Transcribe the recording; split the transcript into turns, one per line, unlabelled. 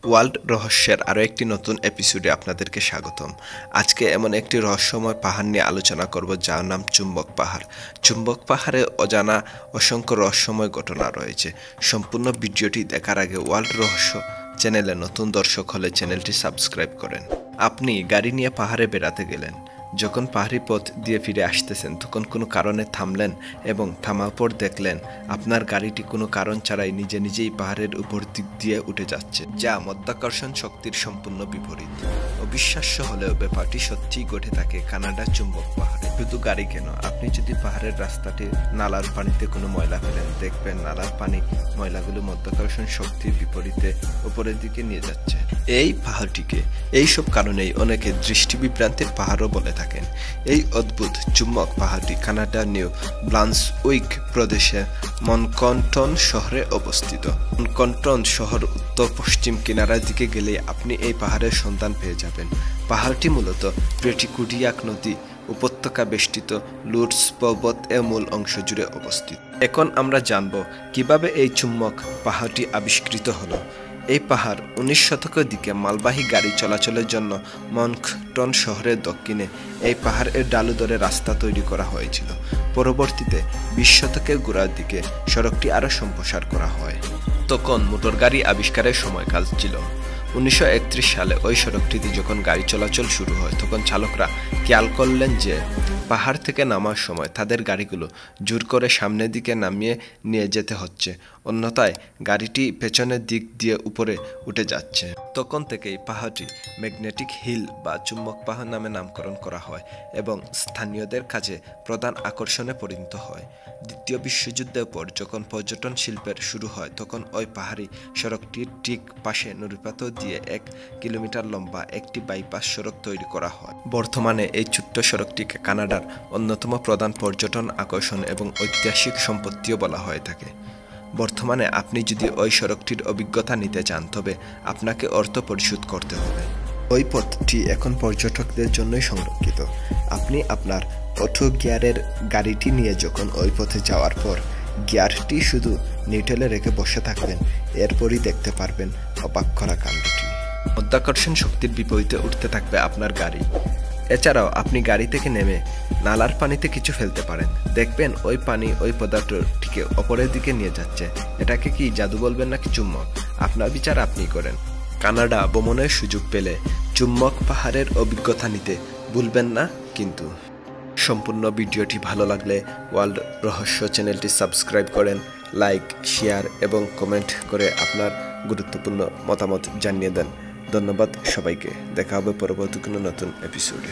World রহস্যের আরও একটি নতুন এপিসোডে আপনাদেরকে স্বাগতম। আজকে এমন একটি রহস্যময় পাহাড় নিয়ে আলোচনা করব যার নাম চুম্বক পাহাড়। চুম্বক পাহাড়ে অজানা অসংখ্য রহস্যময় ঘটনা রয়েছে। সম্পূর্ণ ভিডিওটি দেখার আগে ওয়ার্ল্ড রহস্য চ্যানেলে নতুন দর্শক হলে চ্যানেলটি সাবস্ক্রাইব করেন। আপনি গাড়ি নিয়ে পাহাড়ে বেড়াতে গেলেন, যখন পাহাড়ি পথ দিয়ে ফিরে আসতেছেন তখন কোনো কারণে থামলেন এবং থামার পর দেখলেন আপনার গাড়িটি কোনো কারণ ছাড়াই নিজে নিজেই পাহাড়ের উপর দিক দিয়ে উঠে যাচ্ছে, যা মাধ্যাকর্ষণ শক্তির সম্পূর্ণ বিপরীত। অবিশ্বাস্য হলেও ব্যাপারটি সত্যিই ঘটে থাকে কানাডার চুম্বক পাহাড়ে। শুধু গাড়ি কেন, আপনি যদি পাহাড়ের রাস্তাটি নালার পানিতে কোনো ময়লা ফেলেন, দেখবেন নালার পানি ময়লাগুলো মাধ্যাকর্ষণ শক্তির বিপরীতে উপরের দিকে নিয়ে যাচ্ছে। এই পাহাড়টিকে এইসব কারণেই অনেকে দৃষ্টিবিভ্রান্তির পাহাড়ও বলে থাকেন। এই অদ্ভুত চুম্বক পাহাড়টি কানাডার নিউ ব্রান্সউইক প্রদেশে মনকন্টন শহরে অবস্থিত। মনকন্টন শহর উত্তর পশ্চিম কিনারার দিকে গেলে আপনি এই পাহাড়ের সন্ধান পেয়ে যাবেন। পাহাড়টি মূলত প্রেটিকুডিয়াক নদী উপত্যকা বেষ্টিত লুটস পর্বত এর মূল অংশ জুড়ে অবস্থিত। এখন আমরা জানব কিভাবে এই চুম্বক পাহাড়টি আবিষ্কৃত হলো। এই পাহাড় 19 শতকের দিকে মালবাহী গাড়ি চলাচলের জন্য মনকন্টন শহরের দক্ষিণে এই পাহাড়ের ডালু ধরে রাস্তা তৈরি করা হয়েছিল। পরবর্তীতে 20 শতকের গোড়ার দিকে সড়কটি আরও সম্প্রসার করা হয়। তখন মোটর গাড়ি আবিষ্কারের সময়কাল ছিল। 1931 সালে ওই সড়কটিতে যখন গাড়ি চলাচল শুরু হয় তখন চালকরা খেয়াল করলেন যে পাহাড় থেকে নামার সময় তাদের গাড়িগুলো জোর করে সামনের দিকে নামিয়ে নিয়ে যেতে হচ্ছে, অন্যথায় গাড়িটি পেছনের দিক দিয়ে উপরে উঠে যাচ্ছে। তখন থেকেই পাহাড়টি ম্যাগনেটিক হিল বা চুম্বক পাহাড় নামে নামকরণ করা হয় এবং স্থানীয়দের কাছে প্রধান আকর্ষণে পরিণত হয়। দ্বিতীয় বিশ্বযুদ্ধের পর যখন পর্যটন শিল্পের শুরু হয় তখন ওই পাহাড়ি সড়কটির ঠিক পাশে নুড়িপাথর দিয়ে 1 কিলোমিটার লম্বা একটি বাইপাস সড়ক তৈরি করা হয়। বর্তমানে এই ছোট্ট সড়কটিকে কানাডার অন্যতম প্রধান পর্যটন আকর্ষণ এবং ঐতিহাসিক সম্পত্তিও বলা হয়ে থাকে। বর্তমানে আপনি যদি ওই সড়কটির অভিজ্ঞতা নিতে চান তবে আপনাকে অর্থ পরিশোধ করতে হবে। ওই পথটি এখন পর্যটকদের জন্যই সংরক্ষিত। আপনি আপনার অটো গিয়ারের গাড়িটি নিয়ে যখন ওই পথে যাওয়ার পর গিয়ারটি শুধু নিউট্রালে রেখে বসে থাকবেন, এরপরই দেখতে পারবেন অবাক করা কাণ্ডটি। মাধ্যাকর্ষণ শক্তির বিপরীতে উঠতে থাকবে আপনার গাড়ি। এছাড়াও আপনি গাড়ি থেকে নেমে নালার পানিতে কিছু ফেলতে পারেন, দেখবেন ওই পানি ওই পদার্থটিকে অপরের দিকে নিয়ে যাচ্ছে। এটাকে কি জাদু বলবেন নাকি চুম্বক? আপনার বিচার আপনি করেন। কানাডা ভ্রমণের সুযোগ পেলে চুম্বক পাহাড়ের অভিজ্ঞতা নিতে ভুলবেন না কিন্তু। সম্পূর্ণ ভিডিওটি ভালো লাগলে ওয়ার্ল্ড রহস্য চ্যানেলটি সাবস্ক্রাইব করেন, লাইক, শেয়ার এবং কমেন্ট করে আপনার গুরুত্বপূর্ণ মতামত জানিয়ে দেন। ধন্যবাদ সবাইকে। দেখা হবে পরবর্তী কোনো নতুন এপিসোডে।